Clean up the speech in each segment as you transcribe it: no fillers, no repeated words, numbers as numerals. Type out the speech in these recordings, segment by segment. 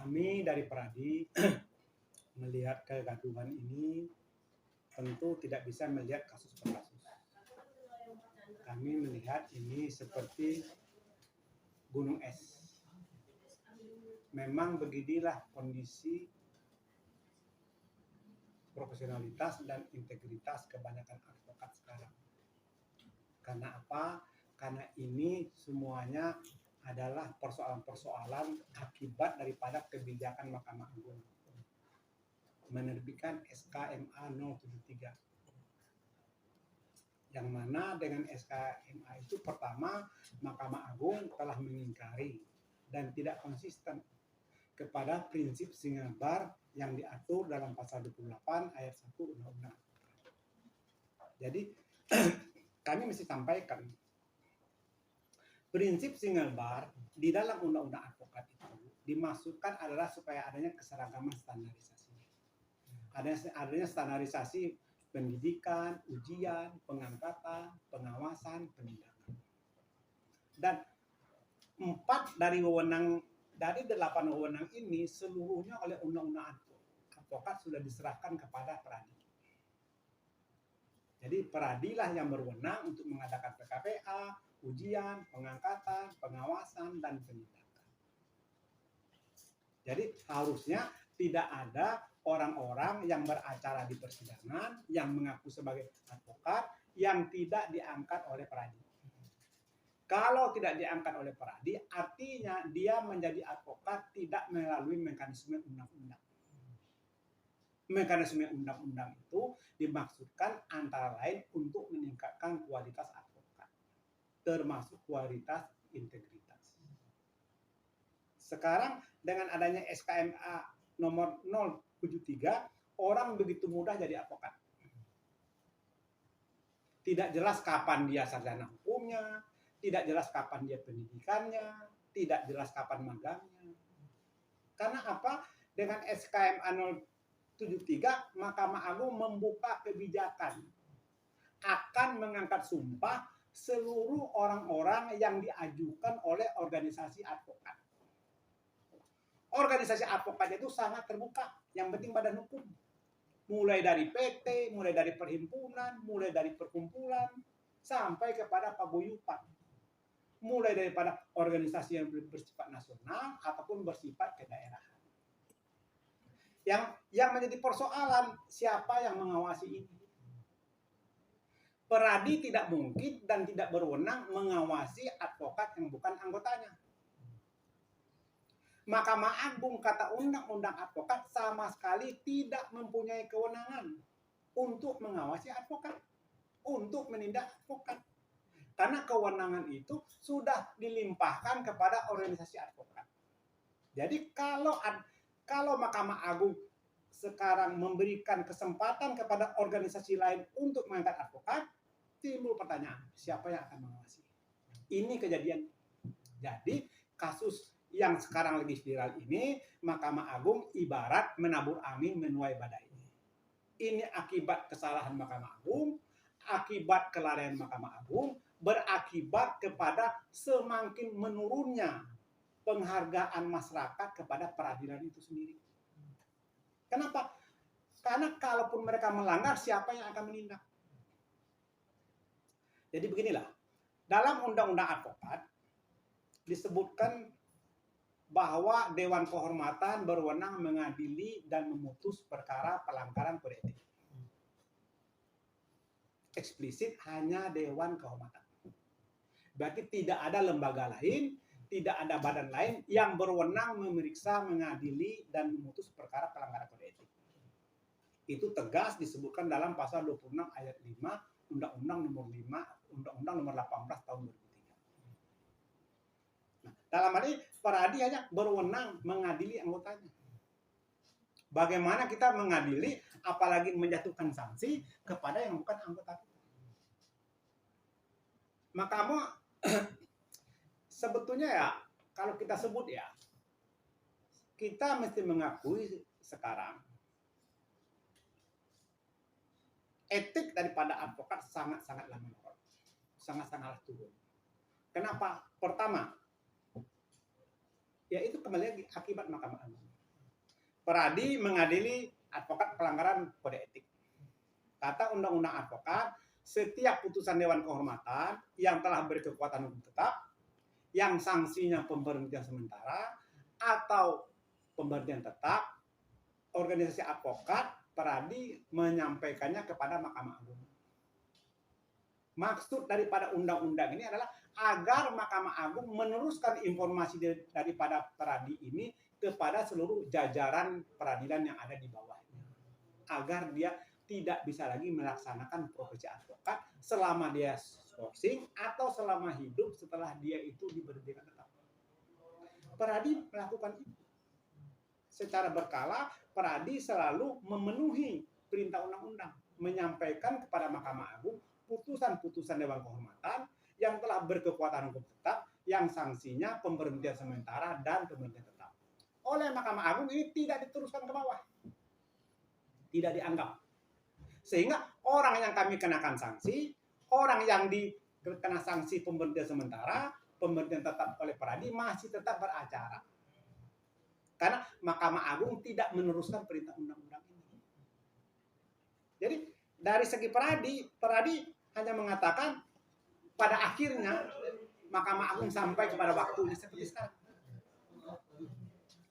Kami dari Peradi melihat kegaduhan ini tentu tidak bisa melihat kasus per kasus. Kami melihat ini seperti gunung es. Memang beginilah kondisi profesionalitas dan integritas kebanyakan advokat sekarang. Karena apa? Karena ini semuanya adalah persoalan-persoalan akibat daripada kebijakan Mahkamah Agung menerbitkan SK-MA 073. Yang mana dengan SK-MA itu pertama Mahkamah Agung telah mengingkari dan tidak konsisten kepada prinsip Singapura yang diatur dalam pasal 28 ayat 1 Undang-Undang. Jadi kami mesti sampaikan prinsip Singapura di dalam Undang-Undang Advokat itu dimaksudkan adalah supaya adanya keseragaman standarisasi. Adanya standarisasi pendidikan, ujian, pengangkatan, pengawasan, penindakan. Dan 4 dari 8 wewenang ini seluruhnya oleh Undang-Undang Advokat sudah diserahkan kepada Peradi. Jadi Peradilah yang berwenang untuk mengadakan PKPA, ujian, pengangkatan, pengawasan, dan penindakan. Jadi harusnya tidak ada orang-orang yang beracara di persidangan yang mengaku sebagai advokat yang tidak diangkat oleh Peradi. Kalau tidak diangkat oleh Peradi, artinya dia menjadi advokat tidak melalui mekanisme undang-undang. Mekanisme undang-undang itu dimaksudkan antara lain untuk meningkatkan kualitas advokat, termasuk kualitas integritas. Sekarang dengan adanya SK-MA nomor 073, orang begitu mudah jadi advokat. Tidak jelas kapan dia sarjana hukumnya, tidak jelas kapan dia pendidikannya, tidak jelas kapan magangnya. Karena apa? Dengan SK-MA 073, Mahkamah Agung membuka kebijakan akan mengangkat sumpah seluruh orang-orang yang diajukan oleh organisasi advokat. Organisasi advokat itu sangat terbuka, yang penting badan hukum. Mulai dari PT, mulai dari perhimpunan, mulai dari perkumpulan, sampai kepada paguyuban. Mulai daripada organisasi yang bersifat nasional ataupun bersifat kedaerahan. Yang menjadi persoalan, siapa yang mengawasi ini? Peradi tidak mungkin dan tidak berwenang mengawasi advokat yang bukan anggotanya. Mahkamah Agung kata undang-undang advokat sama sekali tidak mempunyai kewenangan untuk mengawasi advokat, untuk menindak advokat. Karena kewenangan itu sudah dilimpahkan kepada organisasi advokat. Jadi kalau Mahkamah Agung sekarang memberikan kesempatan kepada organisasi lain untuk mengangkat advokat, timbul pertanyaan, siapa yang akan mengawasi? Ini kejadian. Jadi kasus yang sekarang lagi viral ini, Mahkamah Agung ibarat menabur angin menuai badai. Ini akibat kesalahan Mahkamah Agung, akibat kelalaian Mahkamah Agung, berakibat kepada semakin menurunnya penghargaan masyarakat kepada peradilan itu sendiri. Kenapa? Karena kalaupun mereka melanggar, siapa yang akan menindak? Jadi beginilah, dalam Undang-Undang Advokat disebutkan bahwa Dewan Kehormatan berwenang mengadili dan memutus perkara pelanggaran kode etik. Eksplisit hanya Dewan Kehormatan. Berarti tidak ada lembaga lain, tidak ada badan lain yang berwenang memeriksa, mengadili, dan memutus perkara pelanggaran kode etik. Itu tegas disebutkan dalam pasal 26 ayat 5 Undang-Undang nomor 5, Undang-Undang nomor 18 tahun 2003. Nah, dalam hal ini Peradi hanya berwenang mengadili anggotanya. Bagaimana kita mengadili, apalagi menjatuhkan sanksi kepada yang bukan anggota? Mahkamah sebetulnya ya, kalau kita sebut ya, kita mesti mengakui sekarang etik daripada advokat sangat-sangatlah menurun, sangat-sangatlah turun. Kenapa? Pertama, yaitu kembali lagi akibat Mahkamah Agung. Peradi mengadili advokat pelanggaran kode etik. Kata Undang-Undang Advokat, setiap putusan Dewan Kehormatan yang telah berkekuatan hukum tetap, yang sanksinya pemberhentian sementara atau pemberhentian tetap, organisasi advokat Peradi menyampaikannya kepada Mahkamah Agung. Maksud daripada undang-undang ini adalah agar Mahkamah Agung meneruskan informasi daripada Peradi ini kepada seluruh jajaran peradilan yang ada di bawahnya. Agar dia tidak bisa lagi melaksanakan profesi advokat selama dia sourcing atau selama hidup setelah dia itu diberhentikan tetap. Peradi melakukan itu. Secara berkala, Peradi selalu memenuhi perintah undang-undang, menyampaikan kepada Mahkamah Agung putusan-putusan Dewan Kehormatan yang telah berkekuatan hukum tetap, yang sanksinya pemberhentian sementara dan pemberhentian tetap. Oleh Mahkamah Agung ini tidak diteruskan ke bawah, tidak dianggap. Sehingga orang yang kami kenakan sanksi, orang yang dikena sanksi pemberhentian sementara, pemberhentian tetap oleh Peradi masih tetap beracara. Karena Mahkamah Agung tidak meneruskan perintah undang-undang ini. Jadi dari segi Peradi hanya mengatakan pada akhirnya Mahkamah Agung sampai kepada waktunya seperti sekarang.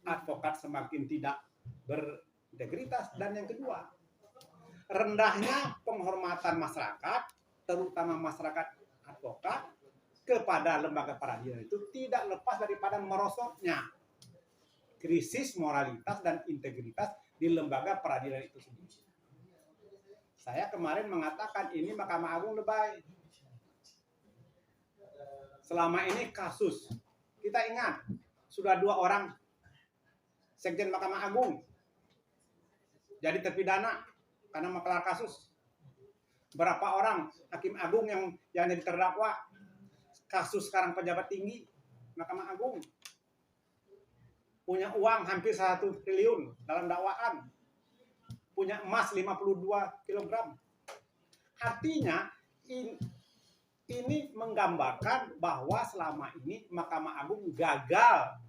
Advokat semakin tidak berintegritas, dan yang kedua, rendahnya penghormatan masyarakat, terutama masyarakat advokat kepada lembaga peradilan itu tidak lepas daripada merosotnya krisis moralitas dan integritas di lembaga peradilan itu sendiri. Saya kemarin mengatakan ini Mahkamah Agung lebay. Selama ini kasus, kita ingat, sudah 2 orang Sekjen Mahkamah Agung jadi terpidana karena maklar kasus. Berapa orang Hakim Agung yang jadi terdakwa kasus sekarang pejabat tinggi Mahkamah Agung. Punya uang hampir 1 triliun dalam dakwaan. Punya emas 52 kg. Artinya ini menggambarkan bahwa selama ini Mahkamah Agung gagal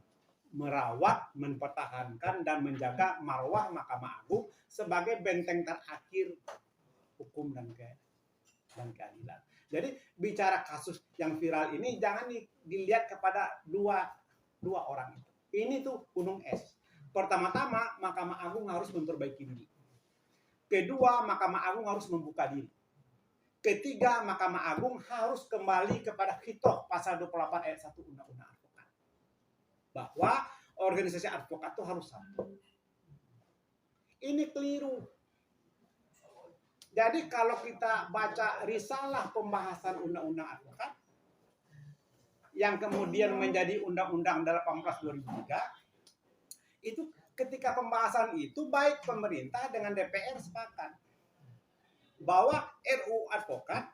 merawat, mempertahankan, dan menjaga marwah Mahkamah Agung sebagai benteng terakhir hukum dan keadilan. Jadi bicara kasus yang viral ini jangan dilihat kepada dua orang itu. Ini tuh gunung es. Pertama-tama Mahkamah Agung harus memperbaiki diri. Kedua, Mahkamah Agung harus membuka diri. Ketiga, Mahkamah Agung harus kembali kepada Khitoh pasal 28 ayat 1 Undang-Undang Advokat. Bahwa organisasi advokat itu harus satu. Ini keliru. Jadi kalau kita baca risalah pembahasan Undang-Undang Advokat yang kemudian menjadi Undang-Undang 18/2003, itu ketika pembahasan itu baik pemerintah dengan DPR sepakat bahwa RUU Advokat,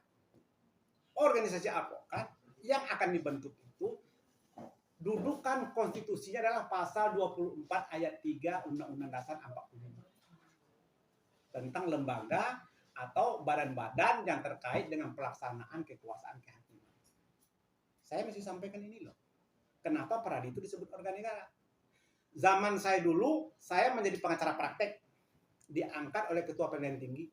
organisasi advokat yang akan dibentuk itu dudukan konstitusinya adalah pasal 24 ayat 3 Undang-Undang Dasar 45 tentang lembaga atau badan-badan yang terkait dengan pelaksanaan kekuasaan kehakiman. Saya mesti sampaikan ini loh. Kenapa Peradi itu disebut organ negara? Zaman saya dulu, saya menjadi pengacara praktek, diangkat oleh Ketua Pengadilan Tinggi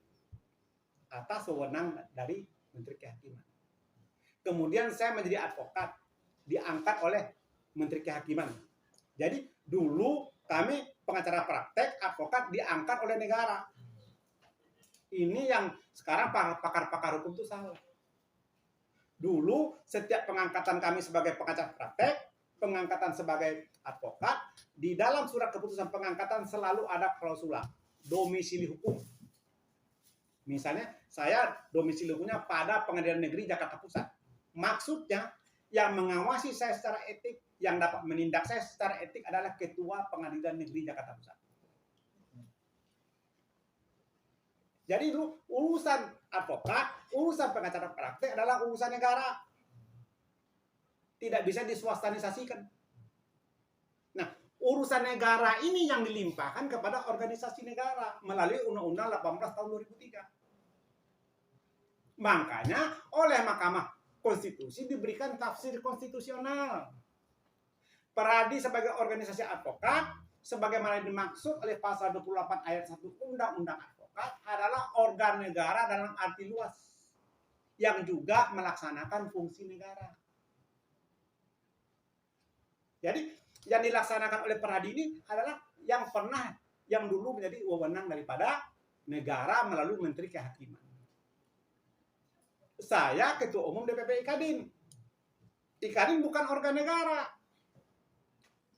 atas wewenang dari Menteri Kehakiman. Kemudian saya menjadi advokat, diangkat oleh Menteri Kehakiman. Jadi dulu kami pengacara praktek, advokat diangkat oleh negara. Ini yang sekarang pakar-pakar hukum itu salah. Dulu setiap pengangkatan kami sebagai pengacara praktek, pengangkatan sebagai advokat, di dalam surat keputusan pengangkatan selalu ada klausula domisili hukum. Misalnya saya domisili hukumnya pada Pengadilan Negeri Jakarta Pusat. Maksudnya yang mengawasi saya secara etik, yang dapat menindak saya secara etik adalah Ketua Pengadilan Negeri Jakarta Pusat. Jadi dulu urusan advokat, urusan pengacara praktek adalah urusan negara. Tidak bisa diswastanisasikan. Nah, urusan negara ini yang dilimpahkan kepada organisasi negara melalui Undang-Undang 18 tahun 2003. Makanya oleh Mahkamah Konstitusi diberikan tafsir konstitusional. Peradi sebagai organisasi advokat sebagaimana dimaksud oleh pasal 28 ayat 1 Undang-Undang Advokat adalah organ negara dalam arti luas yang juga melaksanakan fungsi negara. Jadi yang dilaksanakan oleh Peradi ini adalah yang dulu menjadi wewenang daripada negara melalui Menteri Kehakiman. Saya Ketua Umum DPP Ikadin. Ikadin bukan organ negara.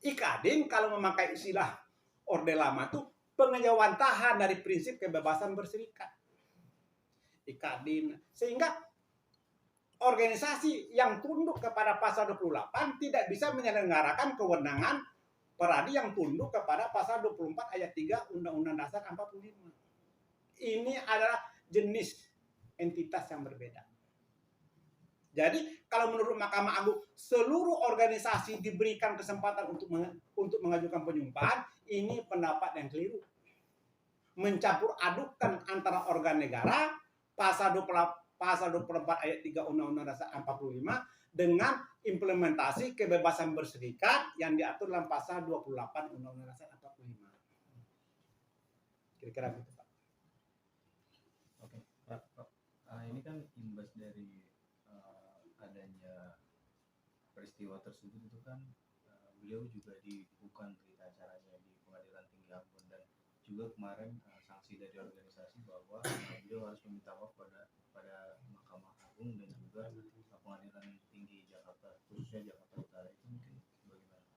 Ikadin kalau memakai istilah Orde Lama itu pengejawantahan dari prinsip kebebasan berserikat. Ikadin. Sehingga organisasi yang tunduk kepada pasal 28 tidak bisa menyelenggarakan kewenangan Peradi yang tunduk kepada pasal 24 ayat 3 Undang-Undang Dasar 45. Ini adalah jenis entitas yang berbeda. Jadi kalau menurut Mahkamah Agung seluruh organisasi diberikan kesempatan untuk mengajukan penyumpahan, ini pendapat yang keliru. Mencampur adukkan antara organ negara pasal 24 ayat 3 Undang-Undang Dasar 45 dengan implementasi kebebasan berserikat yang diatur dalam pasal 28 Undang-Undang Dasar 45. Kira-kira begitu, Pak. Oke, Pak. Ini kan imbas dari adanya peristiwa tersebut itu kan beliau juga dibukukan berita acaranya di Pengadilan Tinggi Ambon dan juga kemarin sanksi dari organisasi bahwa beliau harus meminta maaf pada Mahkamah Agung dan juga Pengadilan Tinggi Jakarta, khususnya Jakarta Utara. Itu mungkin bagaimana?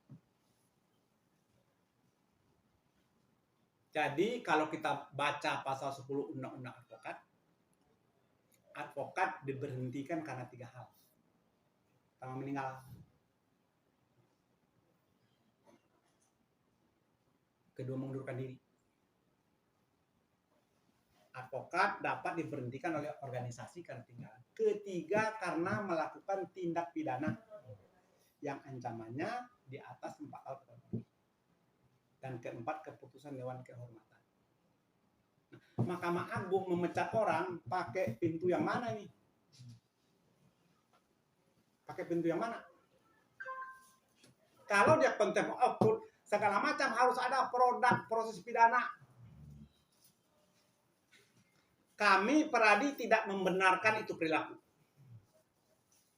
Jadi kalau kita baca pasal 10 Undang-Undang Advokat diberhentikan karena 3 hal. Pertama, meninggal. Kedua, mengundurkan diri. Advokat dapat diberhentikan oleh organisasi karena tinggal. Ketiga, karena melakukan tindak pidana yang ancamannya di atas 4 tahun penjara. Dan keempat, keputusan Dewan Kehormatan. Nah, Mahkamah Agung memecat orang pakai pintu yang mana nih? Pakai pintu yang mana? Kalau dia contempt of court, segala macam harus ada produk proses pidana. Kami Peradi tidak membenarkan itu perilaku.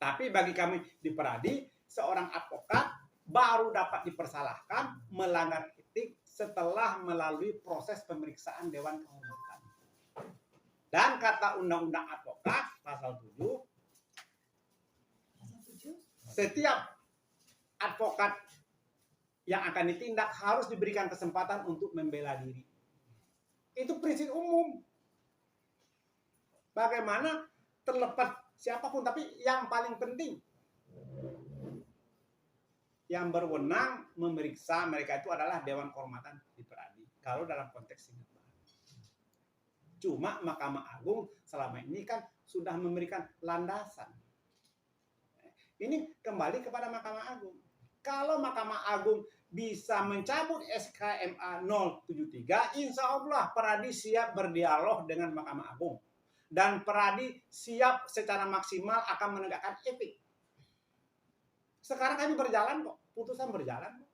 Tapi bagi kami di Peradi, seorang advokat baru dapat dipersalahkan melanggar etik setelah melalui proses pemeriksaan Dewan Kehormatan. Dan kata Undang-Undang Advokat pasal 7, setiap advokat yang akan ditindak harus diberikan kesempatan untuk membela diri. Itu prinsip umum. Bagaimana terlepas siapapun, tapi yang paling penting yang berwenang memeriksa mereka itu adalah Dewan Kehormatan di Peradi. Kalau dalam konteks ini. Cuma Mahkamah Agung selama ini kan sudah memberikan landasan. Ini kembali kepada Mahkamah Agung. Kalau Mahkamah Agung bisa mencabut SK MA 073, insya Allah Peradi siap berdialog dengan Mahkamah Agung. Dan Peradi siap secara maksimal akan menegakkan etik. Sekarang kami berjalan kok, putusan berjalan kok.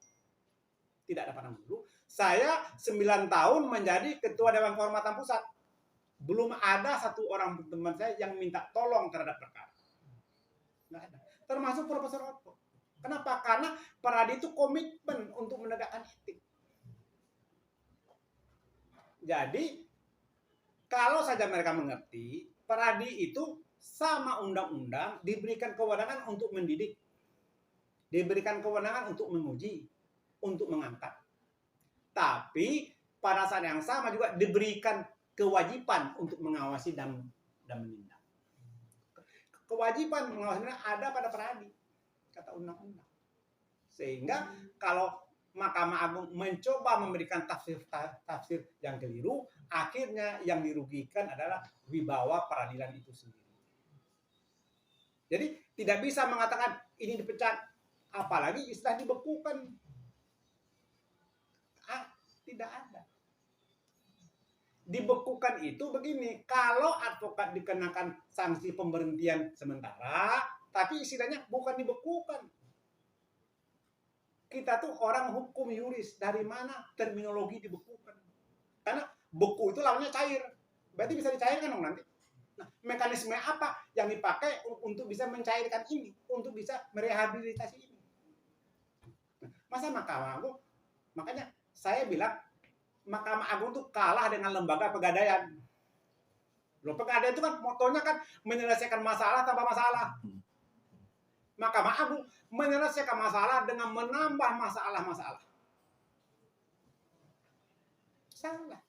Tidak ada pandang bulu. Saya 9 tahun menjadi Ketua Dewan Kehormatan Pusat. Belum ada satu orang teman saya yang minta tolong terhadap perkara. Nggak ada. Termasuk Profesor Otto. Kenapa? Karena Peradi itu komitmen untuk menegakkan etik. Jadi, kalau saja mereka mengerti, Peradi itu sama undang-undang diberikan kewenangan untuk mendidik. Diberikan kewenangan untuk menguji, untuk mengangkat. Tapi pada saat yang sama juga diberikan kewajiban untuk mengawasi dan menindak. Kewajiban mengawasi ada pada Peradi, kata undang-undang. Sehingga kalau Mahkamah Agung mencoba memberikan tafsir yang keliru, akhirnya yang dirugikan adalah wibawa peradilan itu sendiri. Jadi tidak bisa mengatakan ini dipecat, apalagi istilah dibekukan. Tidak ada. Dibekukan itu begini, kalau advokat dikenakan sanksi pemberhentian sementara, tapi istilahnya bukan dibekukan. Kita tuh orang hukum yuris, dari mana terminologi dibukukan? Karena beku itu lawannya cair, berarti bisa dicairkan dong nanti. Nah, mekanisme apa yang dipakai untuk bisa mencairkan ini, untuk bisa merehabilitasi ini? Masa Mahkamah Agung, makanya saya bilang Mahkamah Agung tuh kalah dengan lembaga pegadaian. Loh, pegadaian itu kan motonya kan menyelesaikan masalah tanpa masalah. Mahkamah Agung menyelesaikan masalah dengan menambah masalah-masalah. Salah.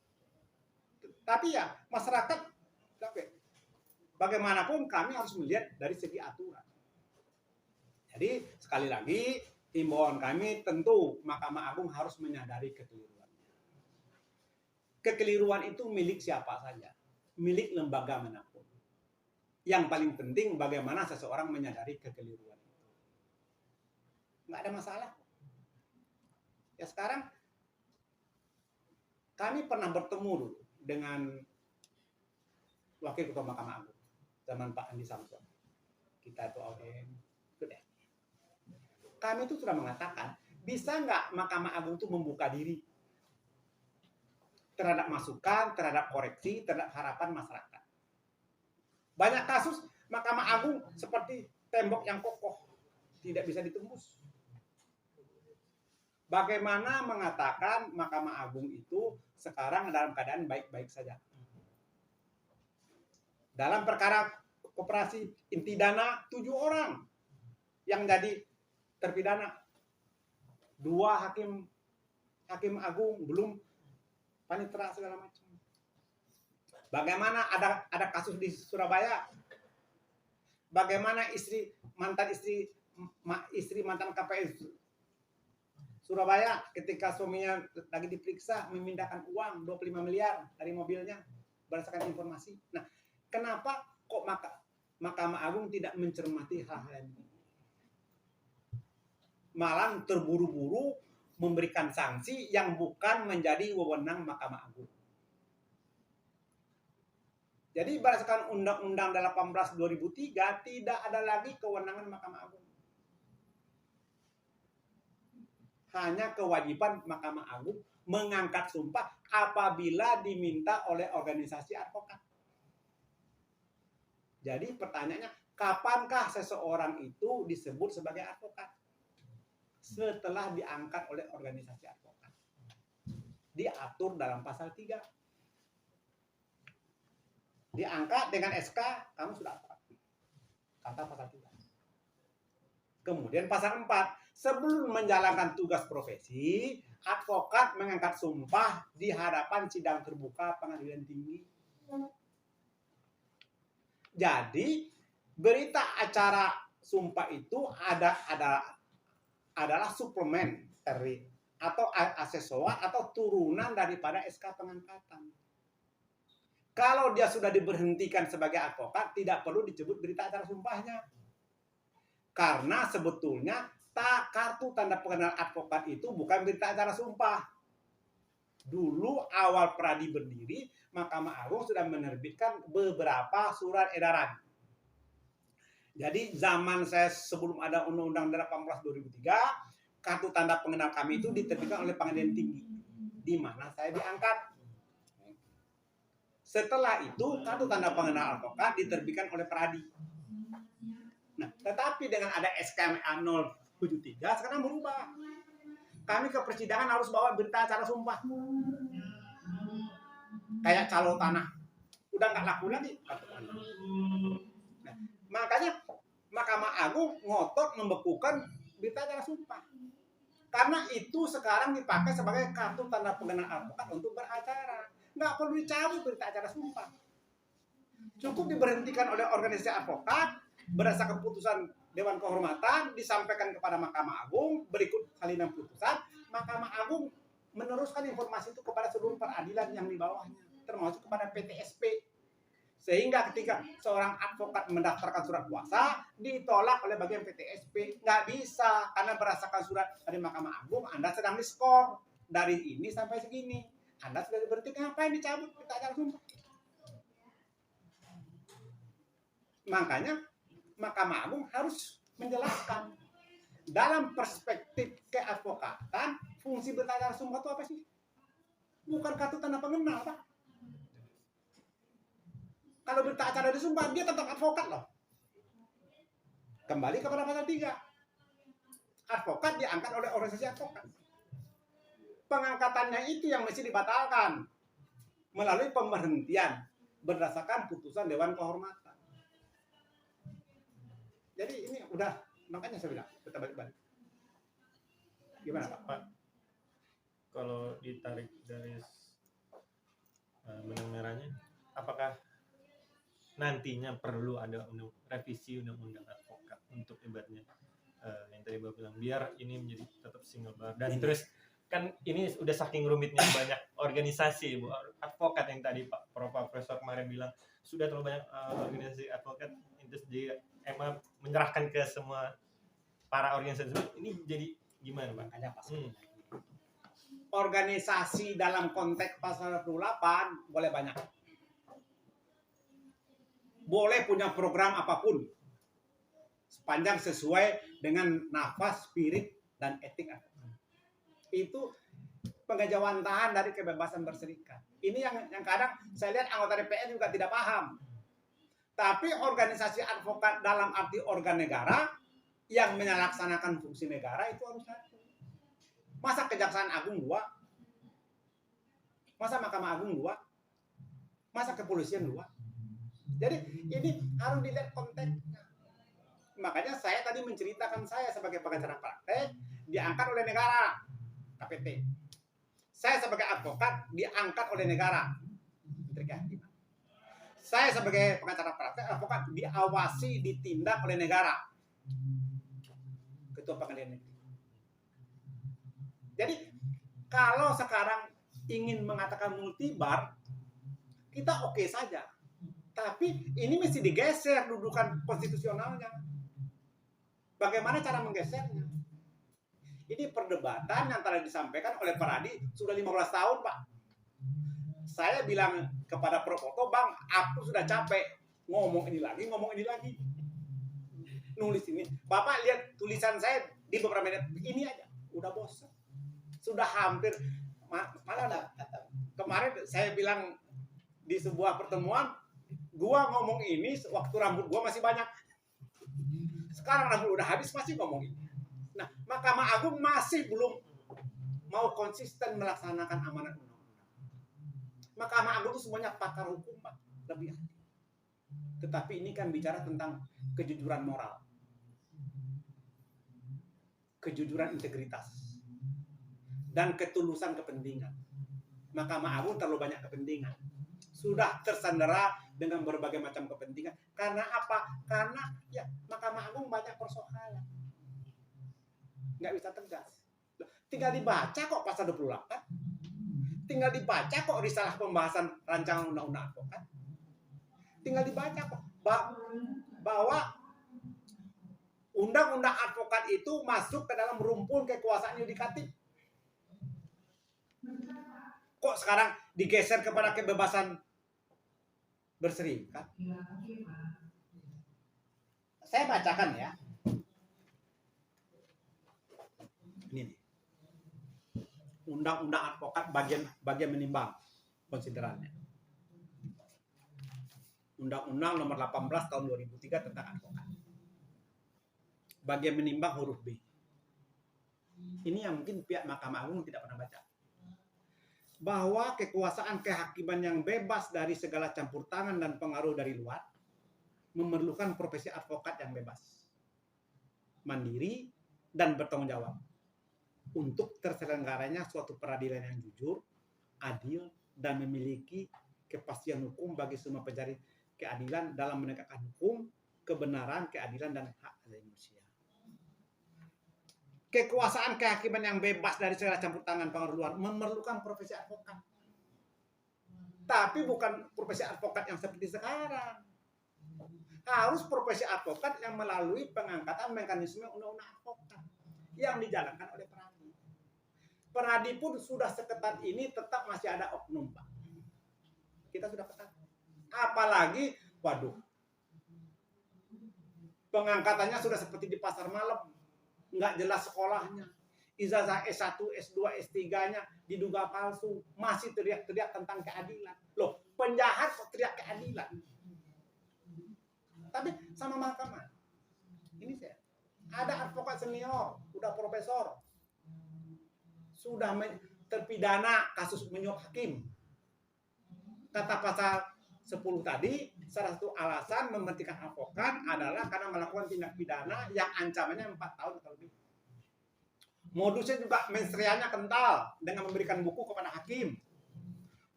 Tapi ya masyarakat, bagaimanapun kami harus melihat dari segi aturan. Jadi sekali lagi himbauan kami tentu Mahkamah Agung harus menyadari kekeliruan. Kekeliruan itu milik siapa saja, milik lembaga manapun. Yang paling penting bagaimana seseorang menyadari kekeliruan itu. Nggak ada masalah. Ya sekarang kami pernah bertemu dulu dengan Wakil Ketua Mahkamah Agung zaman Pak Andi Samson. Kita itu AUM. Kami itu sudah mengatakan, bisa nggak Mahkamah Agung itu membuka diri terhadap masukan, terhadap koreksi, terhadap harapan masyarakat. Banyak kasus Mahkamah Agung seperti tembok yang kokoh, tidak bisa ditembus. Bagaimana mengatakan Mahkamah Agung itu sekarang dalam keadaan baik-baik saja? Dalam perkara koperasi inti dana 7 orang yang jadi terpidana, 2 hakim agung, belum panitera segala macam. Bagaimana ada kasus di Surabaya? Bagaimana mantan KPU Surabaya ketika suaminya lagi diperiksa memindahkan uang 25 miliar dari mobilnya berdasarkan informasi. Nah, kenapa kok Mahkamah Agung tidak mencermati hal-hal ini? Malah terburu-buru memberikan sanksi yang bukan menjadi wewenang Mahkamah Agung. Jadi berdasarkan Undang-Undang 18 2003 tidak ada lagi kewenangan Mahkamah Agung. Hanya kewajiban Mahkamah Agung mengangkat sumpah apabila diminta oleh organisasi advokat. Jadi pertanyaannya, kapankah seseorang itu disebut sebagai advokat? Setelah diangkat oleh organisasi advokat. Diatur dalam pasal 3. Diangkat dengan SK, kamu sudah advokat. Kata pasal 3. Kemudian pasal 4, sebelum menjalankan tugas profesi, advokat mengangkat sumpah di hadapan sidang terbuka pengadilan tinggi. Jadi berita acara sumpah itu adalah suplemen dari atau aksesoris atau turunan daripada SK pengangkatan. Kalau dia sudah diberhentikan sebagai advokat, tidak perlu disebut berita acara sumpahnya. Karena sebetulnya kartu tanda pengenal advokat itu bukan berita acara sumpah. Dulu awal Pradi berdiri, Mahkamah Agung sudah menerbitkan beberapa surat edaran. Jadi zaman saya sebelum ada Undang-Undang 18 2003, kartu tanda pengenal kami itu diterbitkan oleh Pengadilan Tinggi, di mana saya diangkat. Setelah itu kartu tanda pengenal advokat diterbitkan oleh Pradi. Nah, tetapi dengan ada SK 073 sekarang berubah. Kami ke persidangan harus bawa berita acara sumpah. Kayak calo tanah. Udah nggak laku lagi. Nah, makanya Mahkamah Agung ngotot membekukan berita acara sumpah. Karena itu sekarang dipakai sebagai kartu tanda pengenal advokat untuk beracara. Nggak perlu dicabut berita acara sumpah. Cukup diberhentikan oleh organisasi advokat, berdasarkan keputusan Dewan Kehormatan disampaikan kepada Mahkamah Agung, berikut salinan putusan, Mahkamah Agung meneruskan informasi itu kepada seluruh peradilan yang di bawahnya, termasuk kepada PTSP. Sehingga ketika seorang advokat mendaftarkan surat kuasa, ditolak oleh bagian PTSP. Nggak bisa, karena berdasarkan surat dari Mahkamah Agung, Anda sedang diskor. Dari ini sampai segini. Anda sudah diberhentikan, ngapain dicabut berita acara sumpah? Makanya Mahkamah Agung harus menjelaskan dalam perspektif keadvokatan, fungsi berita acara sumpah itu apa sih? Bukan kartu tanda pengenal, Pak. Kalau berita acara disumpah, dia tetap advokat loh. Kembali kepada pasal 3. Advokat diangkat oleh organisasi advokat. Pengangkatannya itu yang mesti dibatalkan melalui pemberhentian berdasarkan putusan Dewan Kehormatan. Jadi ini udah, makanya saya bilang kita balik-balik. Gimana Pak? Kalau ditarik dari benang merahnya, apakah nantinya perlu ada revisi undang-undang advokat untuk ibaratnya yang tadi Bapak bilang, biar ini menjadi tetap single bar, dan terus kan ini udah saking rumitnya banyak organisasi Bu, advokat yang tadi Pak Profesor kemarin bilang sudah terlalu banyak organisasi advokat, terus dia emang menyerahkan ke semua para organisasi ini, jadi gimana Pak? Makanya organisasi dalam konteks pasal 28 boleh banyak. Boleh punya program apapun sepanjang sesuai dengan nafas, spirit, dan etik. Itu pengejawantahan dari kebebasan berserikat. Ini yang kadang saya lihat anggota DPR juga tidak paham. Tapi organisasi advokat dalam arti organ negara yang menyelaksanakan fungsi negara itu harus satu. Masa Kejaksaan Agung 2? Masa Mahkamah Agung 2? Masa Kepolisian 2? Jadi ini harus dilihat konteksnya. Makanya saya tadi menceritakan saya sebagai pengacara praktek diangkat oleh negara, KPT. Saya sebagai advokat diangkat oleh negara, Menteri Kehakiman. Saya sebagai pengacara praktek, advokat diawasi, ditindak oleh negara, Ketua Pengadilan Negeri. Jadi kalau sekarang ingin mengatakan multibar, kita oke saja. Tapi ini mesti digeser dudukan konstitusionalnya. Bagaimana cara menggesernya? Ini perdebatan yang telah disampaikan oleh Peradi sudah 15 tahun, Pak. Saya bilang kepada Prof. Oto, Bang, aku sudah capek ngomong ini lagi. Nulis ini. Bapak lihat tulisan saya di beberapa menit ini aja. Udah bosan. Sudah hampir, malah kemarin saya bilang di sebuah pertemuan, gua ngomong ini waktu rambut gua masih banyak. Sekarang rambut udah habis masih ngomong ini. Nah, Mahkamah Agung masih belum mau konsisten melaksanakan amanat undang-undang. Mahkamah Agung itu semuanya pakar hukum, Pak. Lebih hati. Tetapi ini kan bicara tentang kejujuran moral. Kejujuran integritas. Dan ketulusan kepentingan. Mahkamah Agung terlalu banyak kepentingan. Sudah tersandera dengan berbagai macam kepentingan. Karena apa? Karena ya Mahkamah Agung banyak persoalan. Nggak bisa tegas. Tinggal dibaca kok pasal 28. Tinggal dibaca kok risalah pembahasan rancangan undang-undang advokat. Tinggal dibaca kok bahwa undang-undang advokat itu masuk ke dalam rumpun kekuasaan yudikatif. Kok sekarang digeser kepada kebebasan berserikat? Saya bacakan ya. Ini nih. Undang-undang advokat bagian menimbang konsiderannya. Undang-Undang nomor 18 tahun 2003 tentang advokat. Bagian menimbang huruf B. Ini yang mungkin pihak Mahkamah Agung tidak pernah baca. Bahwa kekuasaan kehakiman yang bebas dari segala campur tangan dan pengaruh dari luar memerlukan profesi advokat yang bebas, mandiri, dan bertanggung jawab untuk terselenggaranya suatu peradilan yang jujur, adil, dan memiliki kepastian hukum bagi semua pencari keadilan dalam menegakkan hukum, kebenaran, keadilan, dan hak asasi manusia. Kekuasaan kehakiman yang bebas dari segala campur tangan pengaruh luar memerlukan profesi advokat. Tapi bukan profesi advokat yang seperti sekarang. Harus profesi advokat yang melalui pengangkatan mekanisme undang-undang advokat yang dijalankan oleh Peradi. Peradi pun sudah seketat ini tetap masih ada oknum, Pak. Kita sudah ketat. Apalagi, waduh, pengangkatannya sudah seperti di pasar malam. nggak jelas sekolahnya, ijazah S1, S2, S3-nya diduga palsu, masih teriak-teriak tentang keadilan. Loh, penjahat kok teriak keadilan? Tapi sama mahkamah. Ini saya ada advokat senior, udah profesor, sudah terpidana kasus menyuap hakim. Kata pasal 10 tadi, salah satu alasan memberhentikan advokat adalah karena melakukan tindak pidana yang ancamannya 4 tahun atau lebih. Modusnya juga mensreanya kental dengan memberikan buku kepada hakim.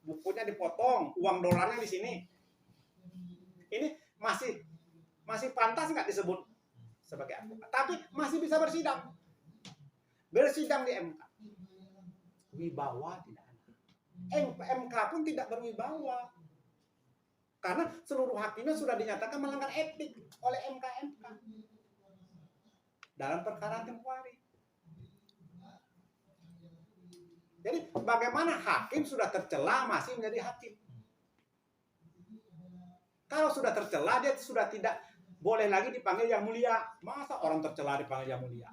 Bukunya dipotong, uang dolarnya di sini. Ini masih pantas nggak disebut sebagai advokat? Tapi masih bisa bersidang. Bersidang di MK. Wibawa tidak ada. MK pun tidak berwibawa. Karena seluruh hakimnya sudah dinyatakan melanggar etik oleh MK dalam perkara tempohari. Jadi bagaimana hakim sudah tercela masih menjadi hakim? Kalau sudah tercela dia sudah tidak boleh lagi dipanggil yang mulia. Masa orang tercela dipanggil yang mulia?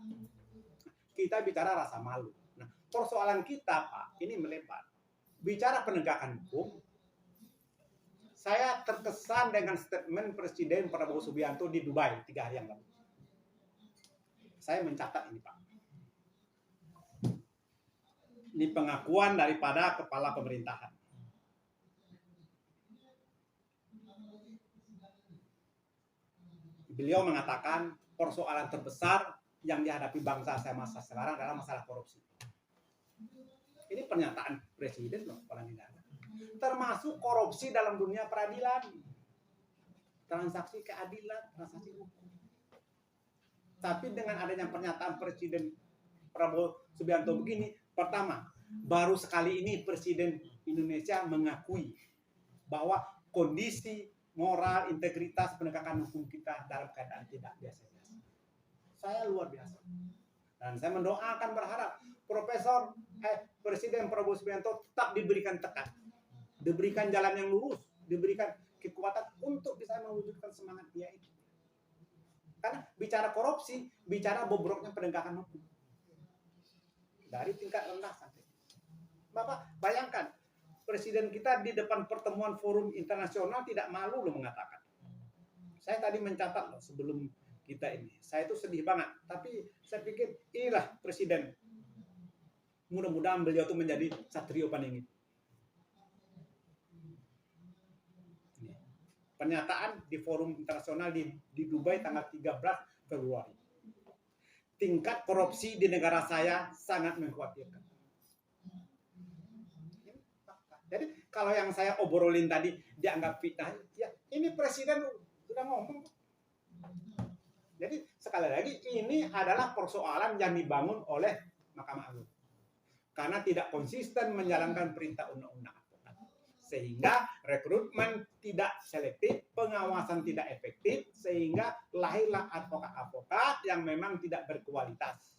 Kita bicara rasa malu. Nah, persoalan kita, Pak, ini melebar. Bicara penegakan hukum, saya terkesan dengan statement Presiden Prabowo Subianto di Dubai 3 hari yang lalu. Saya mencatat ini, Pak. Ini pengakuan daripada kepala pemerintahan. Beliau mengatakan persoalan terbesar yang dihadapi bangsa saya masa sekarang adalah masalah korupsi. Ini pernyataan Presiden loh, kepala negara. Termasuk korupsi dalam dunia peradilan, transaksi keadilan, transaksi hukum. Tapi dengan adanya pernyataan Presiden Prabowo Subianto begini, pertama, baru sekali ini Presiden Indonesia mengakui bahwa kondisi moral, integritas penegakan hukum kita dalam keadaan tidak biasa-biasa. Saya luar biasa. Dan saya mendoakan berharap Presiden Prabowo Subianto tetap diberikan tekan, diberikan jalan yang lurus, diberikan kekuatan untuk bisa mewujudkan semangat dia itu. Karena bicara korupsi, bicara bobroknya penegakan hukum. Dari tingkat rendah sampai. Bapak bayangkan, Presiden kita di depan pertemuan forum internasional tidak malu loh mengatakan. Saya tadi mencatat loh sebelum kita ini. Saya itu sedih banget. Tapi saya pikir inilah Presiden. Mudah-mudahan beliau itu menjadi satrio paningin. Pernyataan di forum internasional di Dubai tanggal 13 Februari. Tingkat korupsi di negara saya sangat mengkhawatirkan. Jadi kalau yang saya obrolin tadi dianggap fitnah, ya ini Presiden sudah ngomong. Jadi sekali lagi ini adalah persoalan yang dibangun oleh Mahkamah Agung. Karena tidak konsisten menjalankan perintah undang-undang advokat. Sehingga rekrutmen tidak selektif, pengawasan tidak efektif, sehingga lahirlah advokat-advokat yang memang tidak berkualitas.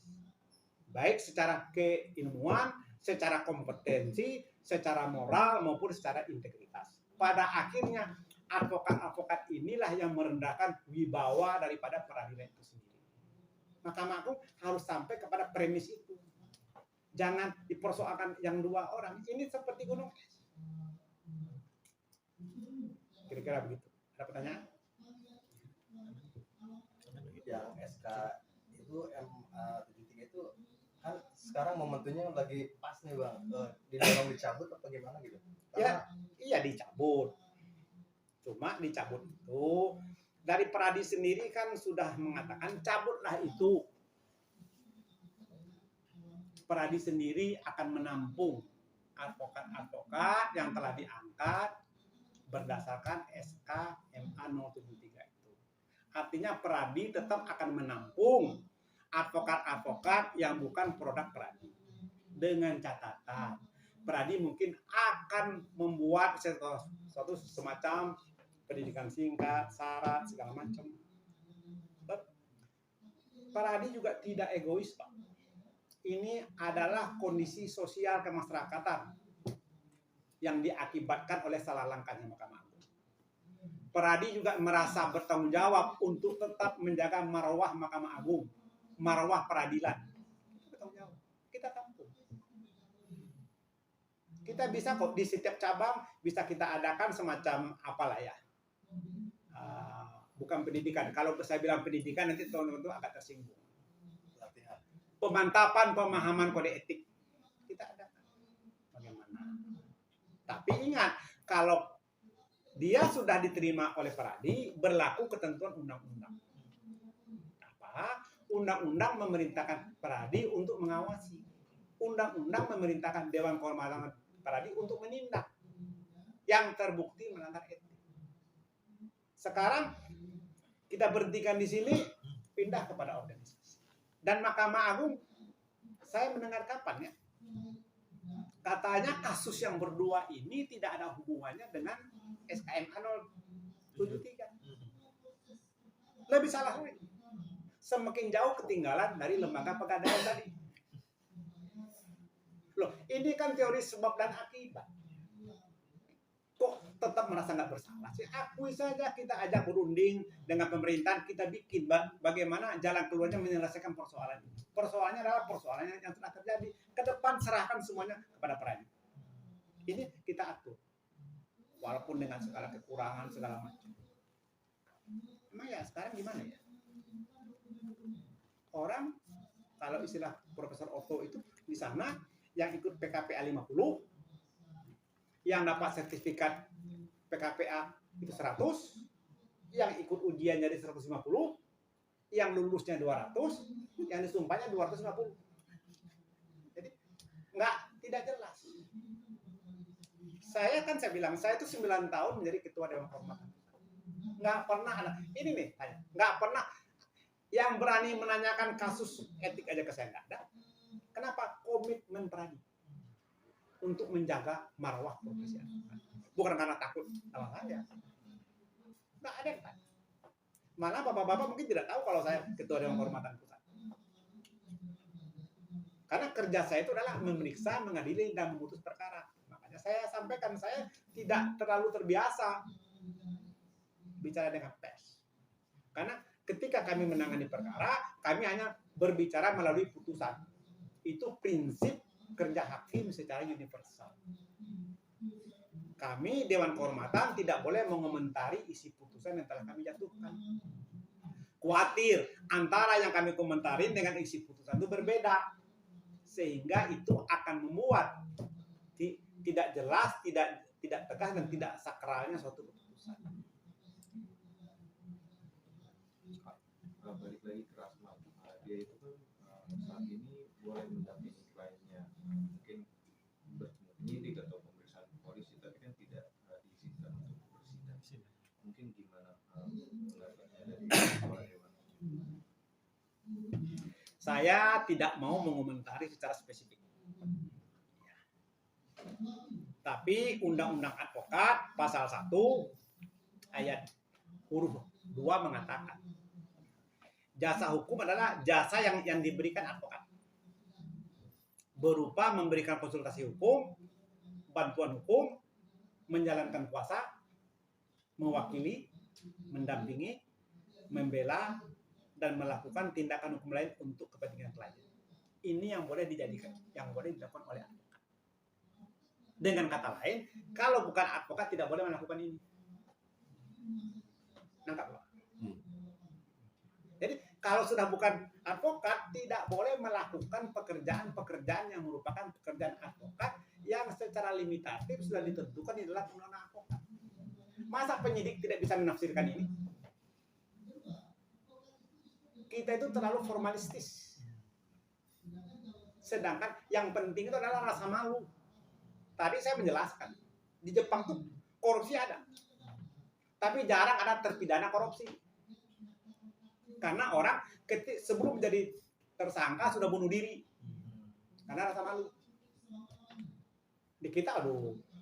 Baik secara keilmuan, secara kompetensi, secara moral maupun secara integritas. Pada akhirnya advokat-advokat inilah yang merendahkan wibawa daripada peradilan itu sendiri. Mahkamah Agung harus sampai kepada premis itu. Jangan dipersoalkan yang dua orang. Ini seperti gunung es. Kira-kira begitu. Ada pertanyaan? Yang SK itu MA73 itu kan sekarang momentumnya lagi pas nih Bang. Didorong dicabut atau gimana gitu? Ya, iya dicabut. Cuma dicabut itu dari Peradi sendiri kan sudah mengatakan cabutlah itu. Peradi sendiri akan menampung advokat-advokat yang telah diangkat berdasarkan SK MA 073 itu. Artinya Peradi tetap akan menampung advokat-advokat yang bukan produk Peradi. Dengan catatan, Peradi mungkin akan membuat suatu semacam pendidikan singkat, syarat, segala macam. Peradi juga tidak egois, Pak. Ini adalah kondisi sosial kemasyarakatan yang diakibatkan oleh salah langkahnya Mahkamah Agung. Peradi juga merasa bertanggung jawab untuk tetap menjaga marwah Mahkamah Agung marwah peradilan. Itu bertanggung jawab. Kita tampung. Kita bisa kok di setiap cabang bisa kita adakan semacam apalah ya. Bukan pendidikan. Kalau saya bilang pendidikan nanti teman-teman itu agak tersinggung. Latihan. Pemantapan pemahaman kode etik kita adakan. Bagaimana? Tapi ingat, kalau dia sudah diterima oleh Peradi, berlaku ketentuan undang-undang. Apa? Undang-undang memerintahkan Peradi untuk mengawasi. Undang-undang memerintahkan Dewan Kehormatan Peradi untuk menindak yang terbukti melanggar etik. Sekarang kita berhentikan di sini, pindah kepada organisasi. Dan Mahkamah Agung, saya mendengar kapan ya? Katanya kasus yang berdua ini tidak ada hubungannya dengan SKMA 073. Lebih salah lagi. Semakin jauh ketinggalan dari lembaga pegadaian tadi. Loh, ini kan teori sebab dan akibat. Kok tetap merasa nggak bersalah sih? Akui saja, kita ajak berunding dengan pemerintahan, kita bikin bagaimana jalan keluarnya menyelesaikan persoalan ini. Persoalannya adalah persoalan yang telah terjadi. Ke depan serahkan semuanya kepada Peradi. Ini kita atur. Walaupun dengan segala kekurangan, segala macam. Emang ya sekarang gimana ya? Orang, kalau istilah Profesor Otto itu, di sana yang ikut PKPA 50, yang dapat sertifikat PKPA itu 100, yang ikut ujian jadi 150, yang lulusnya 200, yang disumpahnya 250. Jadi tidak jelas. Saya bilang, saya itu 9 tahun menjadi ketua Dewan Kehormatan. Nggak pernah ada, ini nih, nggak pernah yang berani menanyakan kasus etik aja ke saya nggak ada. Kenapa? Komitmen Peradi untuk menjaga marwah profesi advokat. Bukan karena takut sama saya. Nggak ada yang tanya. Malah bapak-bapak mungkin tidak tahu kalau saya ketua Dewan Kehormatan Pusat. Karena kerja saya itu adalah memeriksa, mengadili, dan memutus perkara. Makanya saya sampaikan, saya tidak terlalu terbiasa bicara dengan pers. Karena ketika kami menangani perkara, kami hanya berbicara melalui putusan. Itu prinsip kerja hakim secara universal. Kami Dewan Kehormatan tidak boleh mengomentari isi putusan yang telah kami jatuhkan. Khawatir antara yang kami komentarin dengan isi putusan itu berbeda, sehingga itu akan membuat tidak jelas, tidak tegas, dan tidak sakralnya suatu keputusan. Balik lagi ke Rasman, dia itu kan saat ini boleh mendampingi kliennya, mungkin bertemu penyidik atau pemeriksaan polisi, tapi kan tidak diizinkan untuk bersidang. Mungkin gimana pendapatnya dari Kepala Dewan? Saya tidak mau mengomentari secara spesifik. Tapi Undang-Undang Advokat pasal 1 ayat huruf 2 mengatakan jasa hukum adalah jasa yang diberikan advokat, berupa memberikan konsultasi hukum, bantuan hukum, menjalankan kuasa, mewakili, mendampingi, membela, dan melakukan tindakan hukum lain untuk kepentingan klien. Ini yang boleh dijadikan, yang boleh dilakukan oleh advokat. Dengan kata lain, kalau bukan advokat tidak boleh melakukan ini. Nangkap, Pak? Jadi kalau sudah bukan advokat, tidak boleh melakukan pekerjaan-pekerjaan yang merupakan pekerjaan advokat yang secara limitatif sudah ditentukan di dalam undang-undang advokat. Masa penyidik tidak bisa menafsirkan ini? Kita itu terlalu formalistis. Sedangkan yang penting itu adalah rasa malu. Tadi saya menjelaskan, di Jepang tuh korupsi ada, tapi jarang ada terpidana korupsi. Karena orang sebelum menjadi tersangka sudah bunuh diri karena rasa malu. Di kita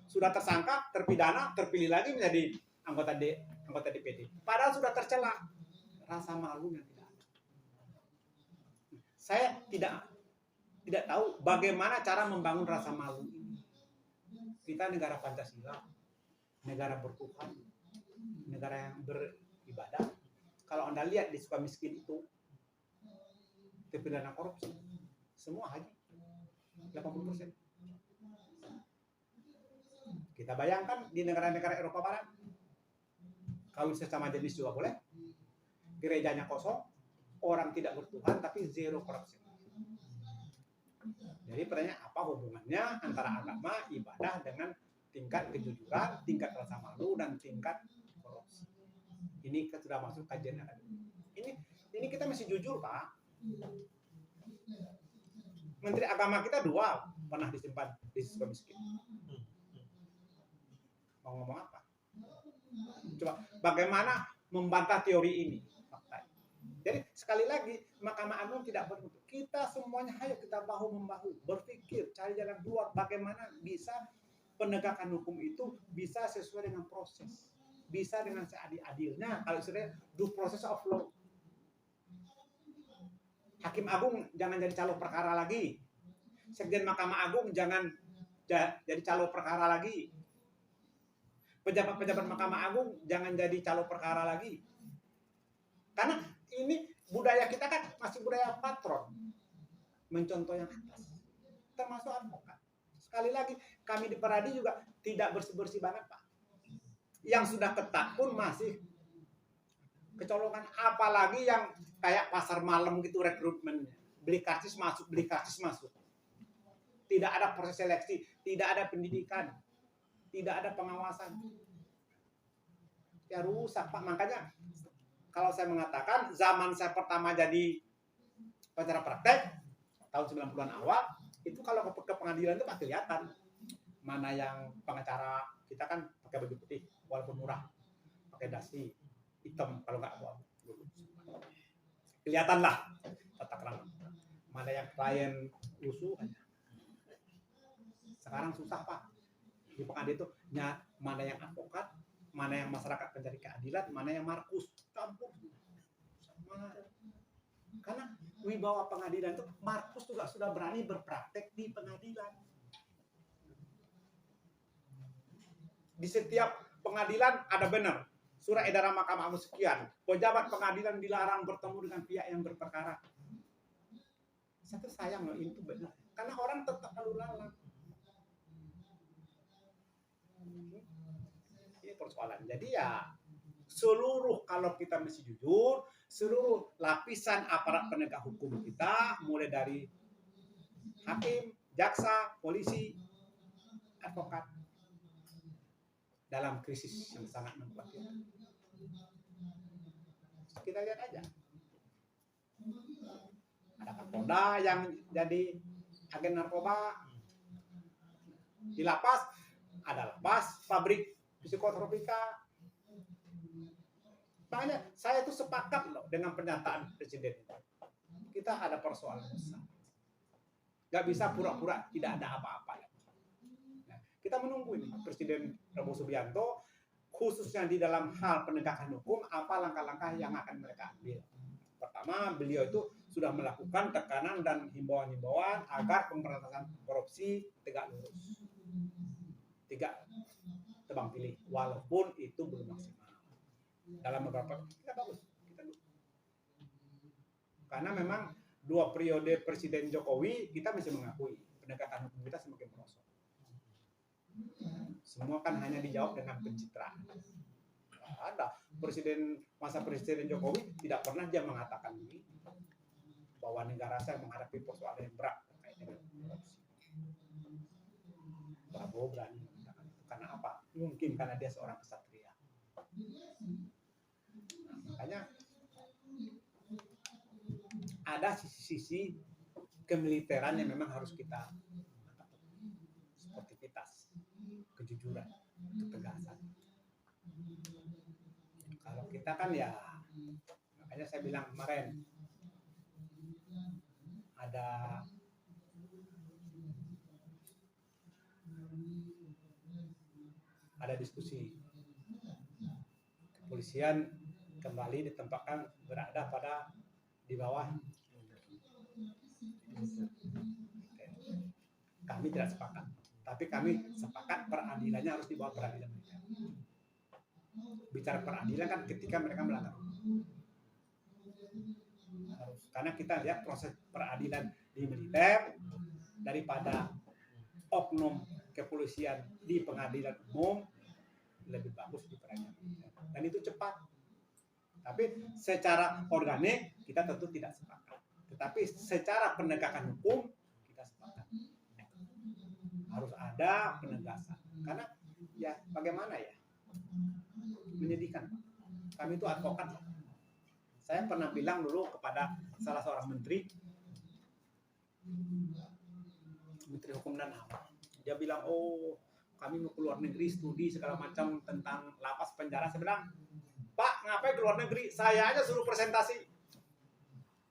sudah tersangka, terpidana, terpilih lagi menjadi anggota DPD. Padahal sudah tercela, rasa malunya tidak ada. Saya tidak tahu bagaimana cara membangun rasa malu ini. Kita negara Pancasila, negara bertuhan, negara yang beribadah. Kalau Anda lihat di Sukamiskin itu, terpidana korupsi. Semua haji 80%. Kita bayangkan di negara-negara Eropa Barat, kawin sesama jenis juga boleh, gerejanya kosong, orang tidak bertuhan tapi zero korupsi. Jadi pertanyaan apa hubungannya antara agama, ibadah dengan tingkat kejujuran, tingkat rasa malu, dan tingkat korupsi? Ini sudah masuk kajian akademik. Ini kita masih jujur, Pak. Menteri Agama kita 2 pernah disimpan di siswa miskin. Mau ngomong apa? Coba bagaimana membantah teori ini? Jadi sekali lagi Mahkamah Agung tidak berbentuk. Kita semuanya ayo kita bahu membahu berpikir cari jalan keluar bagaimana bisa penegakan hukum itu bisa sesuai dengan proses, bisa dengan seadil-adilnya. Kalau istilahnya due process of law. Hakim Agung jangan jadi calo perkara lagi. Sekjen Mahkamah Agung jangan jadi calo perkara lagi. Pejabat-pejabat Mahkamah Agung jangan jadi calo perkara lagi. Karena ini budaya kita kan masih budaya patron. Mencontoh yang atas. Termasuk advokat. Sekali lagi, kami di Peradi juga tidak bersih-bersih banget, Pak. Yang sudah ketat pun masih kecolongan. Apalagi yang kayak pasar malam gitu rekrutmennya. Beli karcis masuk, beli karcis masuk. Tidak ada proses seleksi, tidak ada pendidikan, tidak ada pengawasan. Ya rusak, Pak. Makanya kalau saya mengatakan zaman saya pertama jadi pengacara praktek tahun 90-an awal, itu kalau ke pengadilan itu Pak kelihatan mana yang pengacara kita kan pakai baju putih walaupun murah, pakai dasi hitam kalau nggak bawa. Kelihatan lah tata krama. Mana yang klien usuh aja. Sekarang susah, Pak. Di pengadilan itu mana yang advokat, mana yang masyarakat pencari keadilan, mana yang markus, campur. Karena wibawa pengadilan itu markus juga sudah berani berpraktek di pengadilan. Di setiap pengadilan ada benar surat edaran Mahkamah Agung sekian, pejabat pengadilan dilarang bertemu dengan pihak yang berperkara. Saya tuh sayang loh, itu benar. Karena orang tetap lalu lalang. Ini persoalan. Jadi ya seluruh, kalau kita mesti jujur, seluruh lapisan aparat penegak hukum kita, mulai dari hakim, jaksa, polisi, advokat, dalam krisis yang sangat mengkhawatirkan. Kita lihat aja. Ada Kapolda yang jadi agen narkoba. Di lapas, ada lapas, pabrik psikotropika. Makanya saya tuh sepakat loh dengan pernyataan Presiden. Kita ada persoalan besar. Gak bisa pura-pura tidak ada apa-apa. Nah, kita menunggu ini Presiden Prabowo Subianto, khususnya di dalam hal penegakan hukum, apa langkah-langkah yang akan mereka ambil. Pertama, beliau itu sudah melakukan tekanan dan himbauan-himbauan agar pemberantasan korupsi tegak lurus. Tidak tebang pilih, walaupun itu belum maksimal. Dalam beberapa kita bagus, kita dulu. Karena memang 2 periode Presiden Jokowi kita masih mengakui penegakan hukum kita semakin merosot. Semua kan hanya dijawab dengan pencitraan. Ada masa Presiden Jokowi tidak pernah dia mengatakan ini bahwa negara saya menghadapi persoalan yang berat terkait dengan korupsi. Prabowo berani mengatakan itu karena apa? Mungkin karena dia seorang kesatria. Nah, makanya ada sisi-sisi kemiliteran yang memang harus kita sportivitas, kejujuran, ketegasan. Kalau kita kan ya, makanya saya bilang kemarin ada diskusi kepolisian kembali ditempatkan berada pada di bawah. Kami tidak sepakat, tapi kami sepakat peradilannya harus di bawah peradilan mereka. Bicara peradilan kan ketika mereka melanggar harus, Karena kita lihat proses peradilan di militer daripada oknum kepolisian di pengadilan umum lebih bagus di peradilan militer. Dan itu cepat. Tapi secara organik kita tentu tidak sepakat. Tetapi secara penegakan hukum kita sepakat. Harus ada penegasan. Karena ya bagaimana ya? Menyedihkan. Kami itu advokat. Saya pernah bilang dulu kepada salah seorang menteri hukum dan HAM. Dia bilang, oh kami mau keluar negeri studi segala macam tentang lapas penjara. Saya bilang, Pak ngapain keluar negeri? Saya aja suruh presentasi.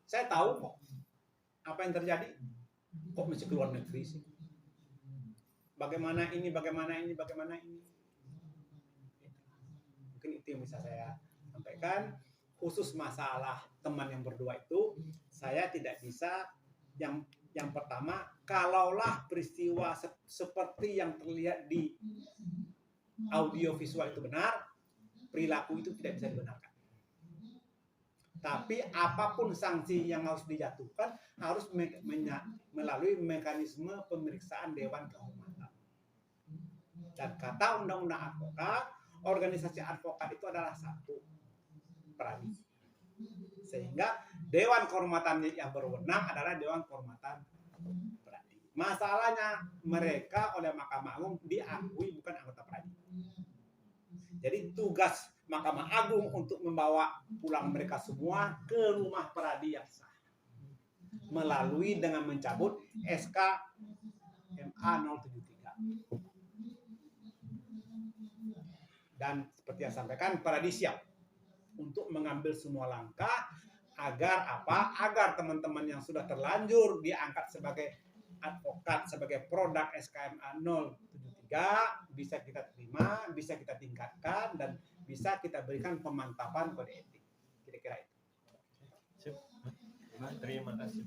Saya tahu kok apa yang terjadi. Kok mesti keluar negeri sih? Bagaimana ini, bagaimana ini, bagaimana ini. Mungkin itu yang bisa saya sampaikan. Khusus masalah teman yang berdua itu, saya tidak bisa yang pertama, kalaulah peristiwa seperti yang terlihat di audio visual itu benar, perilaku itu tidak bisa dibenarkan. Tapi apapun sanksi yang harus dijatuhkan harus melalui mekanisme pemeriksaan Dewan Kehormatan. Dan kata Undang-Undang Advokat, organisasi advokat itu adalah satu peradi. Sehingga Dewan Kehormatan yang berwenang adalah Dewan Kehormatan peradi. Masalahnya mereka oleh Mahkamah Agung diakui bukan anggota peradi. Jadi tugas Mahkamah Agung untuk membawa pulang mereka semua ke rumah peradi yang sah. Melalui dengan mencabut SK MA 073. Dan seperti yang sampaikan, peradi siap untuk mengambil semua langkah agar apa? Agar teman-teman yang sudah terlanjur diangkat sebagai advokat, sebagai produk SKMA 073 bisa kita terima, bisa kita tingkatkan, dan bisa kita berikan pemantapan kode etik. Kira-kira itu. Terima kasih.